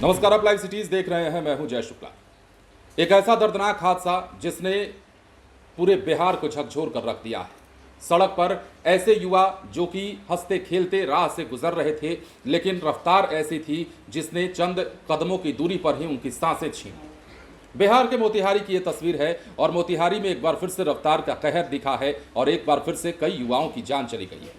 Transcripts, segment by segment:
नमस्कार, आप live cities देख रहे हैं। मैं हूं जय शुक्ला। एक ऐसा दर्दनाक हादसा जिसने पूरे बिहार को झकझोर कर रख दिया है। सड़क पर ऐसे युवा जो कि हंसते खेलते राह से गुजर रहे थे, लेकिन रफ्तार ऐसी थी जिसने चंद कदमों की दूरी पर ही उनकी सांसें छीन ली। बिहार के मोतिहारी की यह तस्वीर है और मोतिहारी में एक बार फिर से रफ्तार का कहर दिखा है और एक बार फिर से कई युवाओं की जान चली गई है।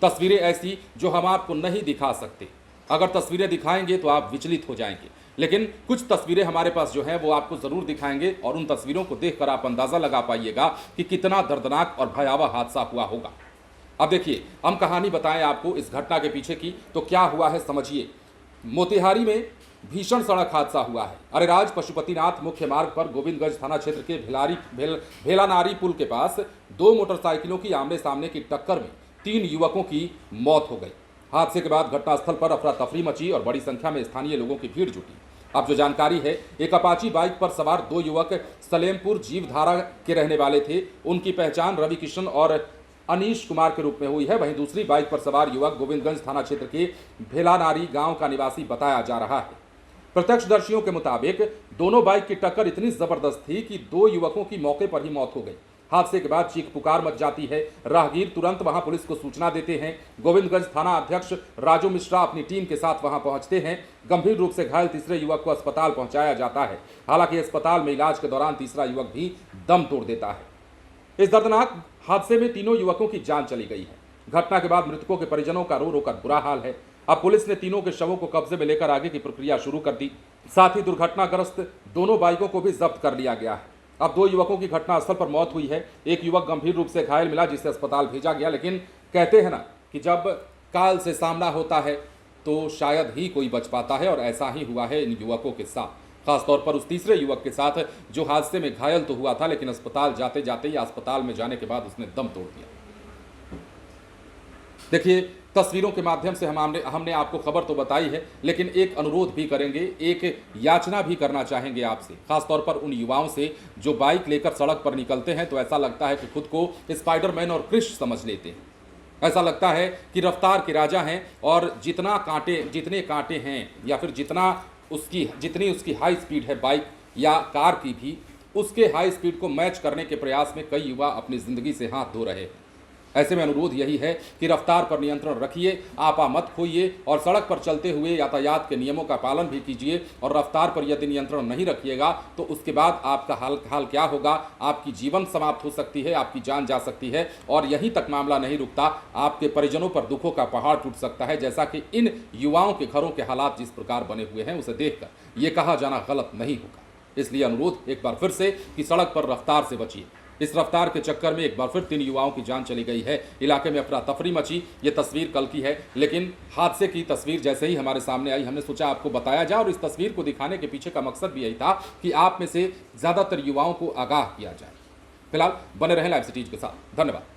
तस्वीरें ऐसी जो हम आपको नहीं दिखा सकते। अगर तस्वीरें दिखाएंगे तो आप विचलित हो जाएंगे, लेकिन कुछ तस्वीरें हमारे पास जो हैं वो आपको ज़रूर दिखाएंगे और उन तस्वीरों को देखकर आप अंदाज़ा लगा पाइएगा कि कितना दर्दनाक और भयावह हादसा हुआ होगा। अब देखिए, हम कहानी बताएं आपको इस घटना के पीछे की, तो क्या हुआ है समझिए। मोतिहारी में भीषण सड़क हादसा हुआ है। अरेराज पशुपतिनाथ मुख्य मार्ग पर गोविंदगंज थाना क्षेत्र के भेलानारी पुल के पास दो मोटरसाइकिलों की आमने सामने की टक्कर में 3 युवकों की मौत हो गई। हादसे के बाद घटनास्थल पर अफरा तफरी मची और बड़ी संख्या में स्थानीय लोगों की भीड़ जुटी। अब जो जानकारी है, एक अपाची बाइक पर सवार 2 युवक सलेमपुर जीवधारा के रहने वाले थे। उनकी पहचान रवि किशन और अनीश कुमार के रूप में हुई है। वहीं दूसरी बाइक पर सवार युवक गोविंदगंज थाना क्षेत्र के भेलानारी गांव का निवासी बताया जा रहा है। प्रत्यक्षदर्शियों के मुताबिक दोनों बाइक की टक्कर इतनी जबरदस्त थी कि 2 युवकों की मौके पर ही मौत हो गई। हादसे के बाद चीख पुकार मच जाती है। राहगीर तुरंत वहां पुलिस को सूचना देते हैं। गोविंदगंज थाना अध्यक्ष राजू मिश्रा अपनी टीम के साथ वहां पहुंचते हैं। गंभीर रूप से घायल तीसरे युवक को अस्पताल पहुंचाया जाता है। हालांकि अस्पताल में इलाज के दौरान तीसरा युवक भी दम तोड़ देता है। इस दर्दनाक हादसे में तीनों युवकों की जान चली गई है। घटना के बाद मृतकों के परिजनों का रो रो कर बुरा हाल है। अब पुलिस ने तीनों के शवों को कब्जे में लेकर आगे की प्रक्रिया शुरू कर दी। साथ ही दुर्घटनाग्रस्त दोनों बाइकों को भी जब्त कर लिया गया है। अब 2 युवकों की घटनास्थल पर मौत हुई है। एक युवक गंभीर रूप से घायल मिला, जिसे अस्पताल भेजा गया। लेकिन कहते हैं ना कि जब काल से सामना होता है तो शायद ही कोई बच पाता है, और ऐसा ही हुआ है इन युवकों के साथ। खासतौर पर उस तीसरे युवक के साथ जो हादसे में घायल तो हुआ था, लेकिन अस्पताल जाते जाते या अस्पताल में जाने के बाद उसने दम तोड़ दिया। देखिए, तस्वीरों के माध्यम से हमने आपको खबर तो बताई है, लेकिन एक अनुरोध भी करेंगे, एक याचना भी करना चाहेंगे आपसे, खासतौर पर उन युवाओं से जो बाइक लेकर सड़क पर निकलते हैं तो ऐसा लगता है कि खुद को स्पाइडरमैन और क्रिश समझ लेते हैं। ऐसा लगता है कि रफ्तार के राजा हैं और जितने कांटे हैं या फिर जितनी उसकी हाई स्पीड है बाइक या कार की भी, उसके हाई स्पीड को मैच करने के प्रयास में कई युवा अपनी ज़िंदगी से हाथ धो रहे हैं। ऐसे में अनुरोध यही है कि रफ्तार पर नियंत्रण रखिए, आपा मत खोइए और सड़क पर चलते हुए यातायात के नियमों का पालन भी कीजिए। और रफ्तार पर यदि नियंत्रण नहीं रखिएगा तो उसके बाद आपका हाल क्या होगा, आपकी जीवन समाप्त हो सकती है, आपकी जान जा सकती है। और यहीं तक मामला नहीं रुकता, आपके परिजनों पर दुखों का पहाड़ टूट सकता है। जैसा कि इन युवाओं के घरों के हालात जिस प्रकार बने हुए हैं, उसे देखकर ये कहा जाना गलत नहीं होगा। इसलिए अनुरोध एक बार फिर से कि सड़क पर रफ्तार से बचिए। इस रफ्तार के चक्कर में एक बार फिर 3 युवाओं की जान चली गई है। इलाके में अफरा तफरी मची। ये तस्वीर कल की है, लेकिन हादसे की तस्वीर जैसे ही हमारे सामने आई, हमने सोचा आपको बताया जाए। और इस तस्वीर को दिखाने के पीछे का मकसद भी यही था कि आप में से ज़्यादातर युवाओं को आगाह किया जाए। फिलहाल बने रहें लाइव सिटीज के साथ। धन्यवाद।